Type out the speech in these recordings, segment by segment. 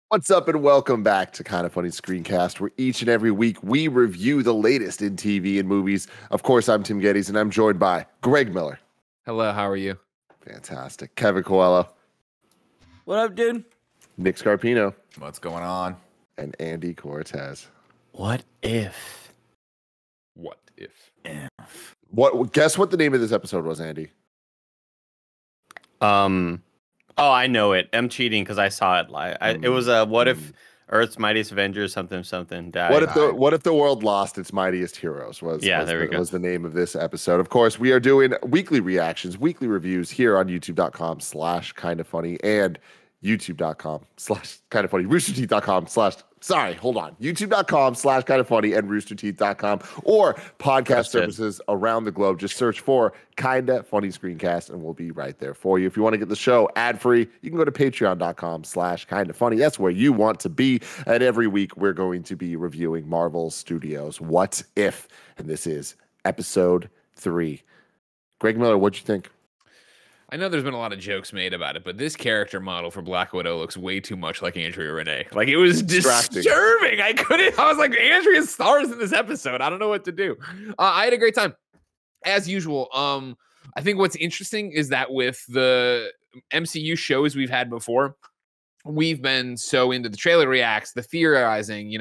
What's up and welcome back to Kind of Funny Screencast, where each and every week we review the latest in TV and movies. Of course, I'm Tim Geddes and I'm joined by Greg Miller. Hello, how are you? Fantastic. Kevin Coelho. What up, dude? Nick Scarpino. What's going on? And Andy Cortez. What if? What if? Guess what the name of this episode was, Andy? Oh, I know it. I'm cheating because I saw it live. It was what if Earth's Mightiest Avengers something died? What if the world lost its mightiest heroes? Was the name of this episode. Of course, we are doing weekly reactions, weekly reviews here on YouTube.com/kindoffunny and YouTube.com/kindoffunny, YouTube.com/kindoffunny and roosterteeth.com, or podcast services around the globe. Just search for Kinda Funny Screencast and we'll be right there for you. If you want to get the show ad-free, you can go to patreon.com/kindoffunny. That's where you want to be. And every week we're going to be reviewing Marvel Studios What If? And this is episode 3. Greg Miller, what'd you think? I know there's been a lot of jokes made about it, but this character model for Black Widow looks way too much like Andrea Renee. Like, it was disturbing. I was like, Andrea stars in this episode. I don't know what to do. I had a great time. As usual, I think what's interesting is that with the MCU shows we've had before, we've been so into the trailer reacts, the theorizing,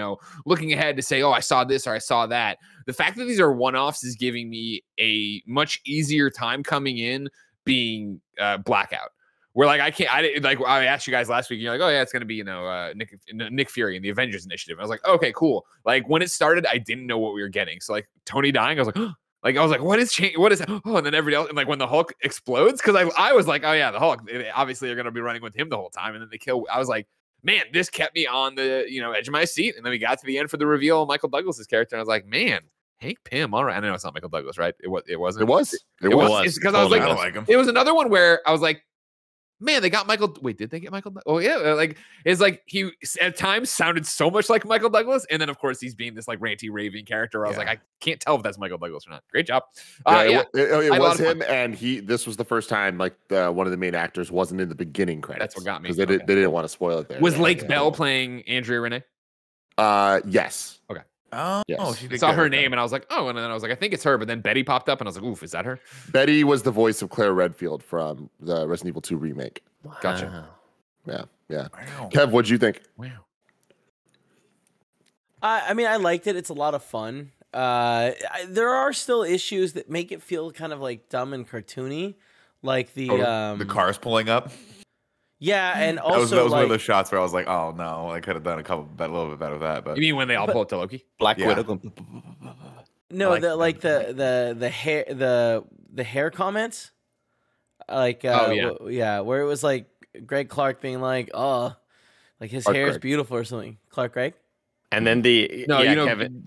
looking ahead to say, oh, I saw this or I saw that. The fact that these are one-offs is giving me a much easier time coming in being Blackout. Where I asked you guys last week, you're like, oh yeah, it's gonna be Nick Fury and the Avengers Initiative. I was like, okay, cool. Like, when it started, I didn't know what we were getting. So like Tony dying, I was like, what is change? What is that? Oh, and then everybody else, and like when the Hulk explodes, because I was like, oh yeah, the Hulk. Obviously, they're gonna be running with him the whole time, and then they kill. I was like, man, this kept me on the edge of my seat. And then we got to the end for the reveal of Michael Douglas's character, and I was like, man, Hank Pym, all right. I know it's not Michael Douglas, right? It wasn't. It was. It's because I was like, it was another one where I was like, man, they got Michael. Wait, did they get Michael? Oh yeah, it's like he at times sounded so much like Michael Douglas, and then of course he's being this like ranty, raving character. I was like, I can't tell if that's Michael Douglas or not. Great job. It was him, and this was the first time like one of the main actors wasn't in the beginning credits. That's what got me because they didn't want to spoil it there. Was Lake Bell playing Andrea Renee? Yes. Okay. Oh, yes. I saw her name and I was like, oh, and then I was like, I think it's her. But then Betty popped up and I was like, oof, is that her? Betty was the voice of Claire Redfield from the Resident Evil 2 remake. Wow. Gotcha. Yeah. Wow. Kev, what'd you think? Wow. I mean, I liked it. It's a lot of fun. There are still issues that make it feel kind of like dumb and cartoony, like the cars pulling up. Yeah, and also that was one of those shots where I was like, "Oh no, I could have done a little bit better with that." But you mean when they all pull up to Loki? Black Widow. No, the hair comments, like where it was like Greg Clark being like, "Oh, like his hair is beautiful" or something. Clark Gregg. And then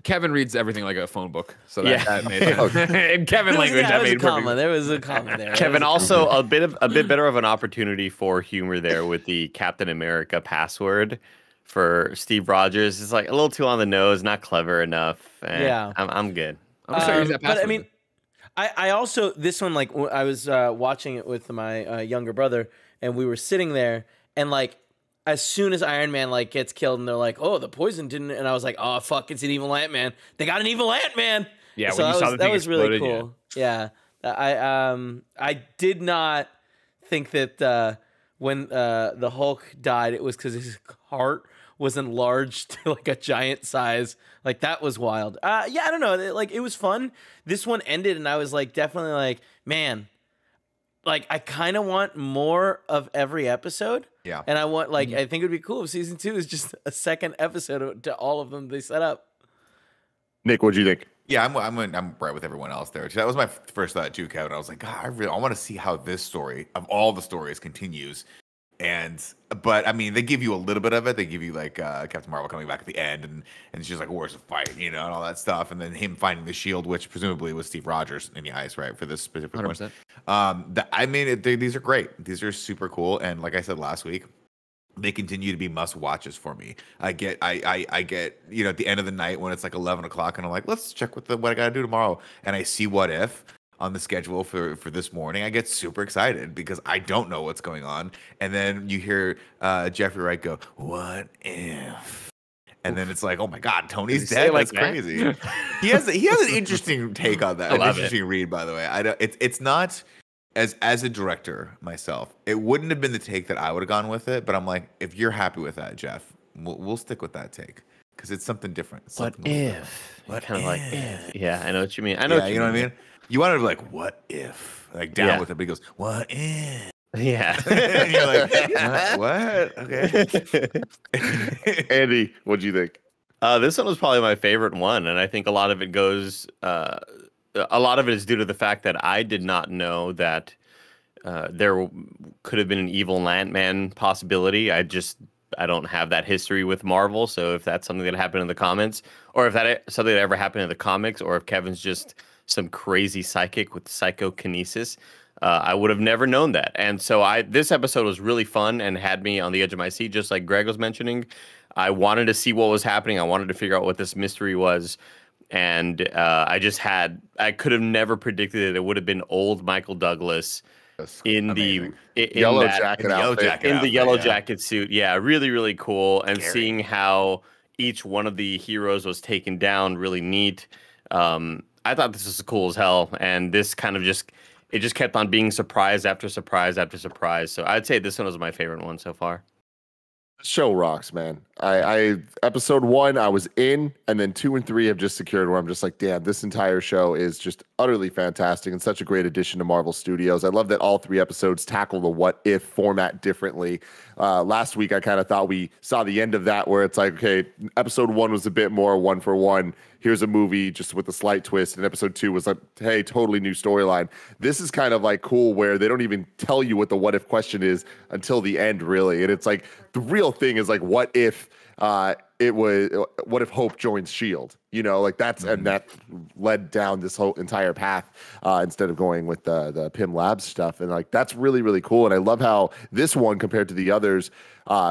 Kevin reads everything like a phone book, so that made sense. In Kevin language, There was a comma there. Kevin also a bit better of an opportunity for humor there with the Captain America password for Steve Rogers. It's like a little too on the nose, not clever enough. Yeah, I'm good. I'm sorry, use that password. But I mean, I also this one, like I was watching it with my younger brother, and we were sitting there, and like, as soon as Iron Man like gets killed and they're like, oh, the poison didn't, and I was like, oh fuck, it's an evil Ant-Man. They got an evil Ant-Man. Yeah, so that was really cool. Yeah. I did not think that when the Hulk died, it was because his heart was enlarged to like a giant size. Like, that was wild. I don't know. It was fun. This one ended, and I was like, definitely like, man, like, I kind of want more of every episode. Yeah. And I want, like, I think it would be cool if season 2 is just a second episode to all of them they set up. Nick, what'd you think? Yeah, I'm right with everyone else there. That was my first thought too, Kevin. I was like, God, I want to see how this story of all the stories continues. But I mean, they give you a little bit of it. They give you like Captain Marvel coming back at the end, and she's like, "Where's the fight?" And all that stuff, and then him finding the shield, which presumably was Steve Rogers in the ice, right, for this specific 100%. One. I mean, these are great. These are super cool, and like I said last week, they continue to be must watches for me. I get at the end of the night when it's like 11 o'clock, and I'm like, let's check what I got to do tomorrow, and I see What If. on the schedule for this morning, I get super excited because I don't know what's going on. And then you hear Jeffrey Wright go, "What if?" And then it's like, oh my God, Tony's dead. Like that's crazy. He has an interesting take on that. An interesting read, by the way. It's not as a director myself. It wouldn't have been the take that I would have gone with it. But I'm like, if you're happy with that, Jeff, we'll stick with that take because it's something different. It's what something if? What kind of like if? Yeah, I know what you mean. I know. You know what I mean. You want to be like, what if? Like down with it, but he goes, what if? Yeah. And you're like, what? Okay. Andy, what'd you think? This one was probably my favorite one, and I think a lot of it goes. A lot of it is due to the fact that I did not know that there could have been an evil Ant-Man possibility. I don't have that history with Marvel, so if that's something that happened in the comments, or if that something that ever happened in the comics, or if Kevin's just some crazy psychic with psychokinesis, I would have never known that. And so this episode was really fun and had me on the edge of my seat, just like Greg was mentioning. I wanted to see what was happening. I wanted to figure out what this mystery was. And I could have never predicted it would have been old Michael Douglas in the yellow jacket suit. Yeah, really, really cool. And seeing how each one of the heroes was taken down, really neat. I thought this was cool as hell. And this kind of just kept on being surprise after surprise after surprise. So I'd say this one was my favorite one so far. Show rocks, man. I episode 1 I was in, and then 2 and 3 have just secured where I'm just like, damn, this entire show is just utterly fantastic and such a great addition to Marvel Studios. I love that all 3 episodes tackle the what if format differently. Last week I kind of thought we saw the end of that where it's like, okay, episode 1 was a bit more 1 for 1. Here's a movie just with a slight twist. And episode 2 was like, hey, totally new storyline. This is kind of like cool where they don't even tell you what the what if question is until the end, really. And it's like the real thing is like, what if what if Hope joins S.H.I.E.L.D.? You know, like that's and that led down this whole entire path instead of going with the Pym Labs stuff. And like that's really, really cool. And I love how this one compared to the others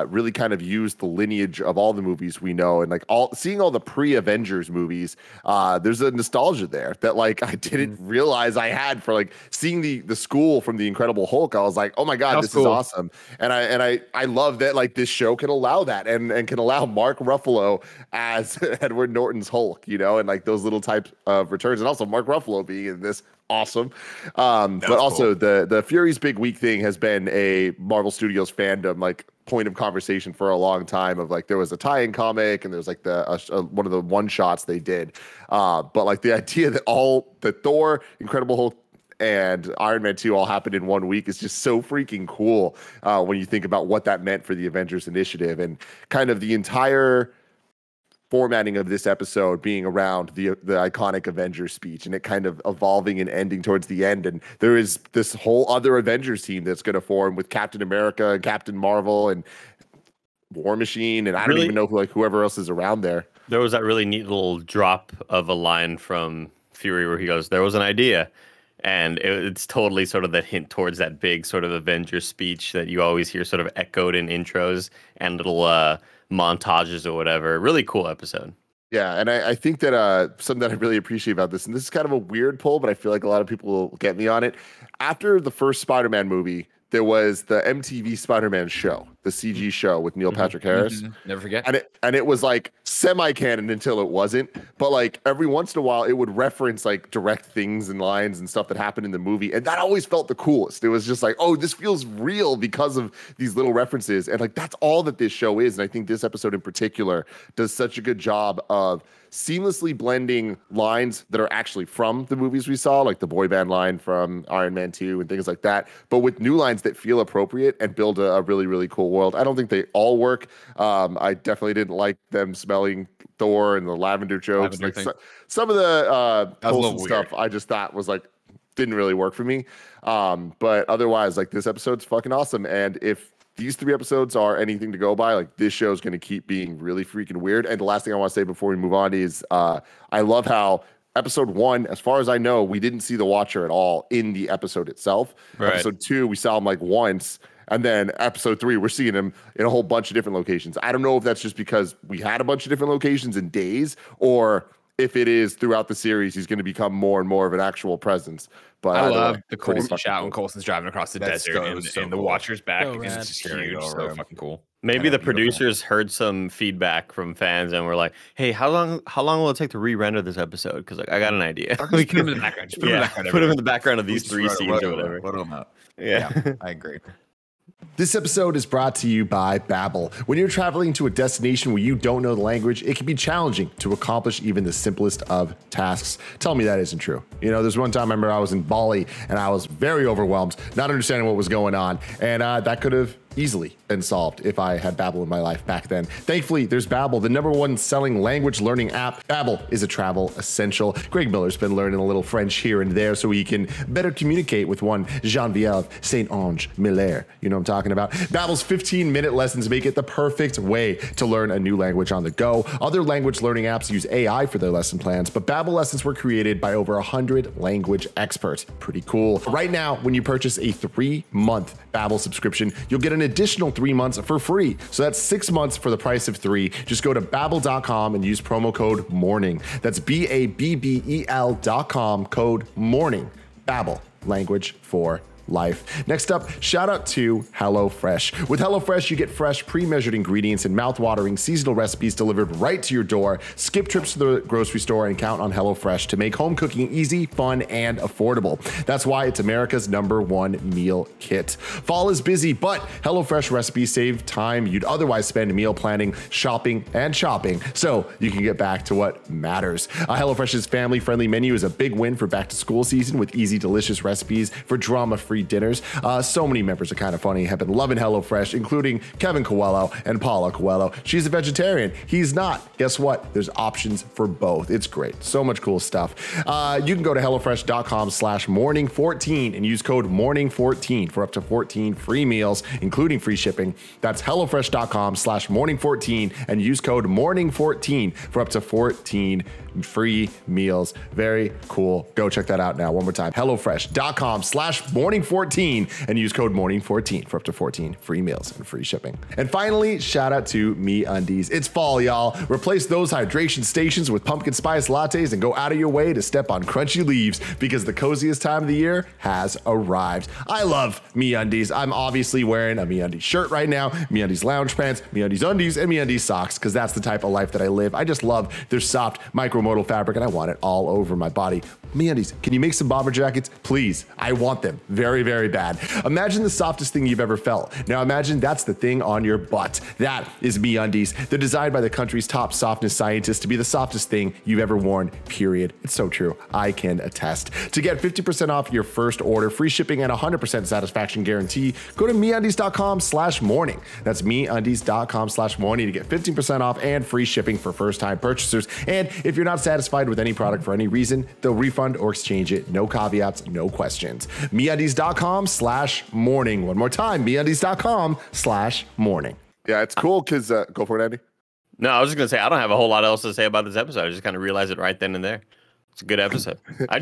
really kind of used the lineage of all the movies we know, and like seeing all the pre-Avengers movies. There's a nostalgia there that like I didn't realize I had for like seeing the school from the Incredible Hulk. I was like, oh my God, this is awesome. And I love that like this show can allow that and can allow Mark Ruffalo as Edward Norton's Hulk, you know, and like those little types of returns, and also Mark Ruffalo being in this. Awesome. But also cool. The Fury's Big Week thing has been a Marvel Studios fandom like point of conversation for a long time of like there was a tie-in comic and there's like one of the one shots they did. But like the idea that all the Thor, Incredible Hulk, and Iron Man 2 all happened in 1 week is just so freaking cool when you think about what that meant for the Avengers Initiative and kind of the entire formatting of this episode being around the iconic Avengers speech and it kind of evolving and ending towards the end. And there is this whole other Avengers team that's going to form with Captain America and Captain Marvel and War Machine. And I don't even know whoever else is around there. There was that really neat little drop of a line from Fury where he goes, there was an idea. And it's totally sort of that hint towards that big sort of Avengers speech that you always hear sort of echoed in intros and little montages or whatever. Really cool episode. Yeah, and I think that something that I really appreciate about this, and this is kind of a weird pull, but I feel like a lot of people will get me on it. After the first Spider-Man movie, there was the MTV Spider-Man show, the CG show with Neil Patrick Harris. Never forget. And it was like semi-canon until it wasn't. But like every once in a while, it would reference like direct things and lines and stuff that happened in the movie. And that always felt the coolest. It was just like, oh, this feels real because of these little references. And like that's all that this show is. And I think this episode in particular does such a good job of seamlessly blending lines that are actually from the movies we saw, like the boy band line from Iron Man 2 and things like that, but with new lines that feel appropriate and build a really, really cool world. I don't think they all work. I definitely didn't like them smelling Thor and the lavender jokes. Some of the wholesome stuff I just thought was like, didn't really work for me. But otherwise, like this episode's fucking awesome. And if these 3 episodes are anything to go by, like this show is going to keep being really freaking weird. And the last thing I want to say before we move on is I love how episode 1, as far as I know, we didn't see the Watcher at all in the episode itself. Right. Episode 2, we saw him like once. And then episode 3, we're seeing him in a whole bunch of different locations. I don't know if that's just because we had a bunch of different locations in days, or if it is throughout the series, he's going to become more and more of an actual presence. But I love the Coulson shot when Coulson's driving across the desert and the Watcher's back. It's just huge, so fucking cool. Maybe the producers heard some feedback from fans and were like, "Hey, how long will it take to re-render this episode? Because I got an idea. We can put him in the background. Just put him in the background of these 3 scenes or whatever." Put him out. Yeah, I agree. This episode is brought to you by Babbel. When you're traveling to a destination where you don't know the language, it can be challenging to accomplish even the simplest of tasks. Tell me that isn't true. You know, there's one time I remember I was in Bali and I was very overwhelmed, not understanding what was going on, and that could have easily been solved if I had Babbel in my life back then. Thankfully, there's Babbel, the #1 selling language learning app. Babbel is a travel essential. Greg Miller's been learning a little French here and there so he can better communicate with one Geneviève Saint-Onge Miller. You know what I'm talking about? Babbel's 15-minute lessons make it the perfect way to learn a new language on the go. Other language learning apps use AI for their lesson plans, but Babbel lessons were created by over 100 language experts. Pretty cool. Right now, when you purchase a 3-month Babbel subscription, you'll get an additional 3 months for free. So that's 6 months for the price of 3. Just go to babbel.com and use promo code MORNING. That's BABBEL.com, code MORNING. Babbel, language for life. Next up, shout out to HelloFresh. With HelloFresh, you get fresh, pre-measured ingredients and mouth-watering seasonal recipes delivered right to your door. Skip trips to the grocery store and count on HelloFresh to make home cooking easy, fun, and affordable. That's why it's America's #1 meal kit. Fall is busy, but HelloFresh recipes save time you'd otherwise spend meal planning, shopping, and shopping, so you can get back to what matters. HelloFresh's family-friendly menu is a big win for back-to-school season with easy, delicious recipes for drama-free dinners. So many members of Kind of Funny have been loving HelloFresh, including Kevin Coelho and Paula Coelho. She's a vegetarian. He's not. Guess what? There's options for both. It's great. So much cool stuff. You can go to HelloFresh.com/morning14 and use code morning14 for up to 14 free meals, including free shipping. That's HelloFresh.com/morning14 and use code morning14 for up to 14 free meals. Very cool. Go check that out now. One more time. HelloFresh.com/morning14 and use code morning14 for up to 14 free meals and free shipping. And finally, shout out to MeUndies. It's fall, y'all. Replace those hydration stations with pumpkin spice lattes and go out of your way to step on crunchy leaves because the coziest time of the year has arrived. I love MeUndies. I'm obviously wearing a MeUndies shirt right now, MeUndies lounge pants, MeUndies undies, and MeUndies socks because that's the type of life that I live. I just love their soft micromodal fabric and I want it all over my body. MeUndies, can you make some bomber jackets? Please. I want them very, very bad. Imagine the softest thing you've ever felt. Now imagine that's the thing on your butt. That is MeUndies. They're designed by the country's top softness scientists to be the softest thing you've ever worn, period. It's so true. I can attest. To get 50% off your first order, free shipping, and 100% satisfaction guarantee, go to MeUndies.com/morning. That's MeUndies.com/morning to get 15% off and free shipping for first-time purchasers. And if you're not satisfied with any product for any reason, they'll refund or exchange it. No caveats, no questions. MeUndies.com/morning. One more time, MeUndies.com/morning. Yeah, it's cool because go for it, Andy. No, I was just gonna say I don't have a whole lot else to say about this episode. I just kind of realized it right then and there. It's a good episode. I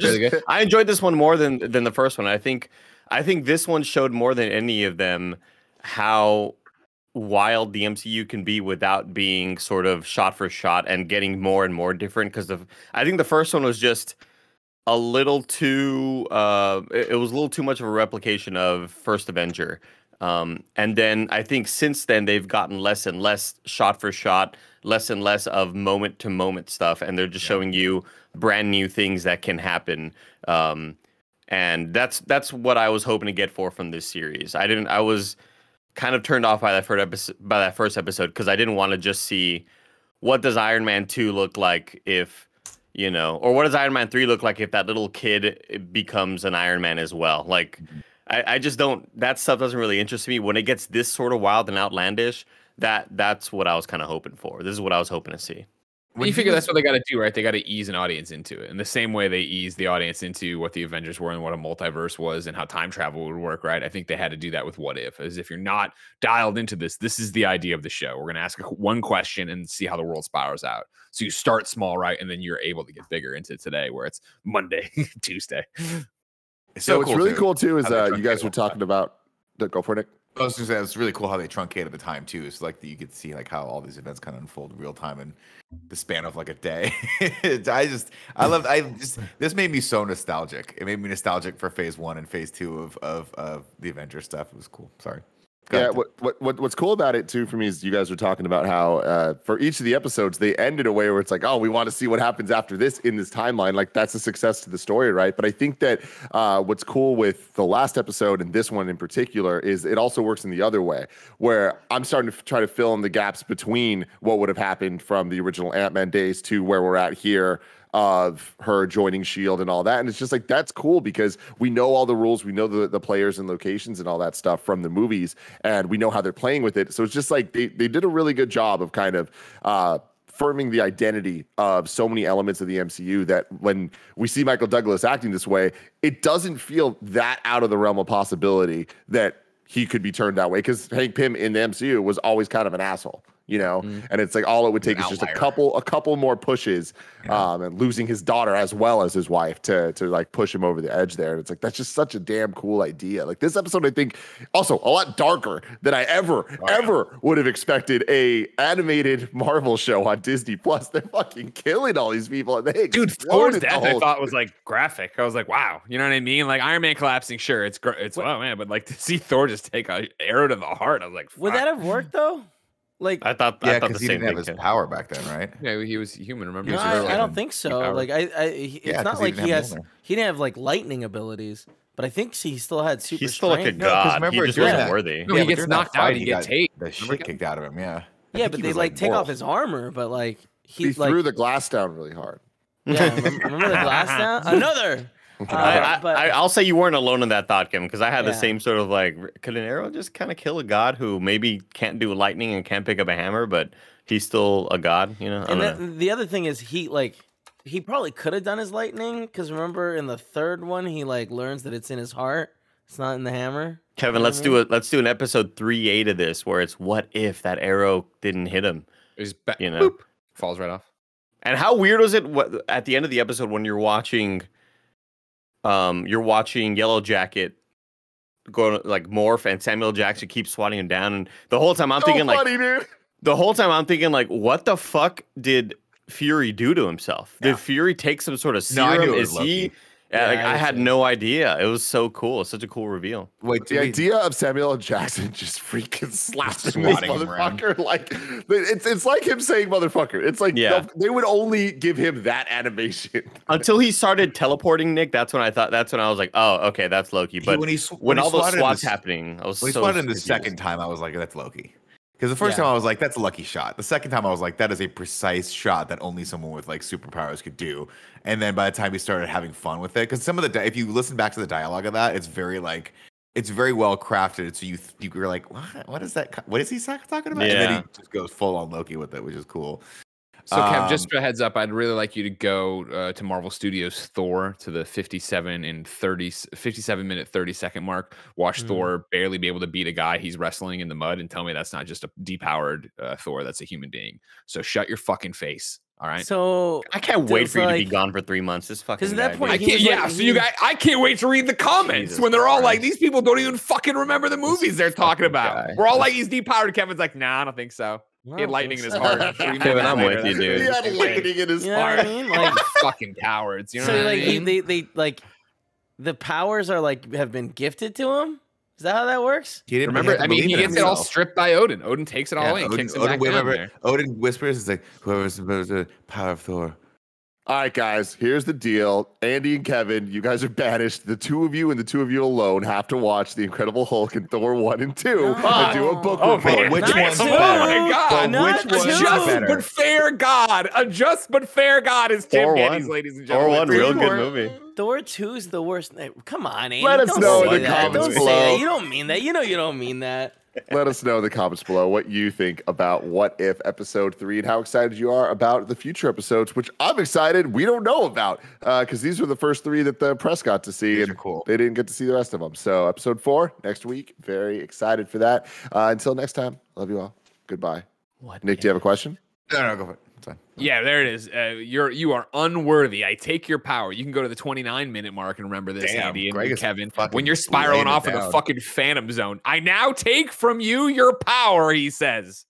enjoyed this one more than the first one. I think this one showed more than any of them how wild the MCU can be without being sort of shot for shot and getting more and more different. Because I think the first one was just a little too it was a little too much of a replication of First Avenger. And then I think since then they've gotten less and less shot for shot, less and less of moment to moment stuff, and they're just showing you brand new things that can happen. And that's what I was hoping to get from this series. I was kind of turned off by that first episode because I didn't want to just see what does Iron Man 2 look like if, you know, or what does Iron Man 3 look like if that little kid becomes an Iron Man as well. Like, I just don't, that stuff doesn't really interest me. When it gets this sort of wild and outlandish, that's what I was kind of hoping for. This is what I was hoping to see. When you figure that's what they got to do, right? They got to ease an audience into it. In the same way they eased the audience into what the Avengers were and what a multiverse was and how time travel would work, right? I think they had to do that with What If. As if you're not dialed into this is the idea of the show. We're going to ask one question and see how the world spirals out. So you start small, right? And then you're able to get bigger into today where it's Monday, Tuesday. So what's really cool too is you guys were talking about, go for it, Nick. I was just saying, it's really cool how they truncated the time too. It's like you could see like how all these events kind of unfold in real time in the span of like a day. This made me so nostalgic. It made me nostalgic for phase 1 and phase 2 of the Avengers stuff. It was cool. Sorry. Yeah, what's cool about it too for me is you guys were talking about how for each of the episodes they end in a way where it's like, oh, we want to see what happens after this in this timeline. Like that's a success to the story, right? But I think that what's cool with the last episode and this one in particular is it also works in the other way, where I'm starting to try to fill in the gaps between what would have happened from the original Ant-Man days to where we're at here, of her joining S.H.I.E.L.D. and all that. And it's just like, that's cool because we know all the rules, we know the players and locations and all that stuff from the movies, and we know how they're playing with it. So it's just like they did a really good job of kind of firming the identity of so many elements of the MCU that when we see Michael Douglas acting this way, it doesn't feel that out of the realm of possibility that he could be turned that way, because Hank Pym in the MCU was always kind of an asshole. And it's like all it would take is just a couple more pushes, and losing his daughter as well as his wife to like push him over the edge there. And it's like, that's just such a damn cool idea. Like this episode, I think also a lot darker than I ever would have expected a animated Marvel show on Disney Plus. They're fucking killing all these people. And dude, Thor's death I thought was like graphic. I was like, wow, you know what I mean? Like Iron Man collapsing, sure, it's oh man, but like to see Thor just take an arrow to the heart, I was like, fuck. Would that have worked though? Like I thought he the didn't same have thing his too. power back then, right? Yeah, he was human. Remember? No, I don't think so. Like it's not like he didn't have like lightning abilities, but I think he still had super. He's still like a strength. god. No, he just wasn't worthy. No, he gets knocked out. He gets taped. The shit kicked out of him. Yeah. Yeah, but they like take off his armor, but like he threw the glass down really hard. Yeah, remember the glass down? Another. I'll say you weren't alone in that thought, Kim, because I had the same sort of like, could an arrow just kind of kill a god who maybe can't do lightning and can't pick up a hammer, but he's still a god, And the other thing is he probably could have done his lightning, because remember in the third one he like learns that it's in his heart, it's not in the hammer. Kevin, let's do an episode 3-8 of this where it's what if that arrow didn't hit him, boop, falls right off. And how weird was it at the end of the episode when you're watching Yellow Jacket go like morph and Samuel Jackson keeps swatting him down, and the whole time I'm thinking like, what the fuck did Fury do to himself? Did Fury take some sort of serum? Is he? Yeah, I had no idea. It was so cool. It's such a cool reveal. Wait, the idea of Samuel L. Jackson just freaking slapping this motherfucker, like it's like him saying motherfucker. It's like they would only give him that animation until he started teleporting. Nick, that's when I was like, oh, okay, that's Loki. But when all those swats happening, I was so swatted him the second time. I was like, that's Loki. Because the first time I was like, that's a lucky shot. The second time I was like, that is a precise shot that only someone with like superpowers could do. And then by the time he started having fun with it, because some of the if you listen back to the dialogue of that, it's very well crafted. So you're like, what is that? What is he talking about? Yeah. And then he just goes full on Loki with it, which is cool. So, Kev, just a heads up, I'd really like you to go to Marvel Studios Thor to the 57-minute, 30-second mark. Watch Thor barely be able to beat a guy he's wrestling in the mud and tell me that's not just a depowered Thor, that's a human being. So shut your fucking face. All right. So I can't wait for you to be gone for 3 months. This fucking at that guy, point, I can't, so you guys, I can't wait to read the comments when they're all like, these people don't even fucking remember the movies they're talking about. We're all like, he's depowered. Kevin's like, nah, I don't think so. He had lightning in his heart. Kevin, I'm with you, dude. He had lightning in his heart. What I mean? Like fucking cowards. You know so what I like mean? they like the powers are like have been gifted to him. Is that how that works? Remember, I mean, he gets it all stripped by Odin. Odin takes it all away and kicks it back down there. Odin whispers, it's like, whoever's supposed to power of Thor. All right, guys, here's the deal. Andy and Kevin, you guys are banished. The two of you and the two of you alone have to watch The Incredible Hulk and Thor 1 and 2 and do a book report. Man, which one's oh better? my God. Which one's better? But fair God. A just but fair God is Tim Geddes, ladies and gentlemen. Thor 1, real good movie. Thor 2 is the worst. Come on, Andy. Let us know in the comments below. You don't mean that. You know you don't mean that. Let us know in the comments below what you think about What If Episode 3 and how excited you are about the future episodes, which I'm excited we don't know about because these were the first 3 that the press got to see. These and are cool. They didn't get to see the rest of them. So Episode 4 next week. Very excited for that. Until next time, love you all. Goodbye. Nick, do you have a question? No, go for it. Yeah, there it is. You are unworthy. I take your power. You can go to the 29-minute mark and remember this, Andy and Kevin. When you're spiraling off of the fucking Phantom Zone, I now take from you your power, he says.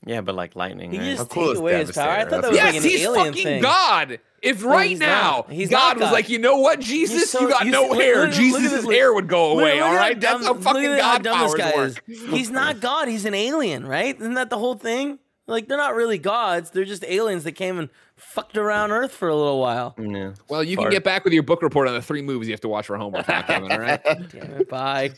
Yeah, but like lightning. He right? just take away his power. I thought that was yes, like an he's alien fucking thing. God. If right now God was like, you know what, Jesus, you got no hair. Jesus' hair would go away. All right, that's how fucking God powers work. He's not God. He's an alien, right? Isn't that the whole thing? Like, they're not really gods. They're just aliens that came and fucked around Earth for a little while. Yeah. Well, you can get back with your book report on the 3 movies you have to watch for homework now, Kevin, all right? Damn it, bye.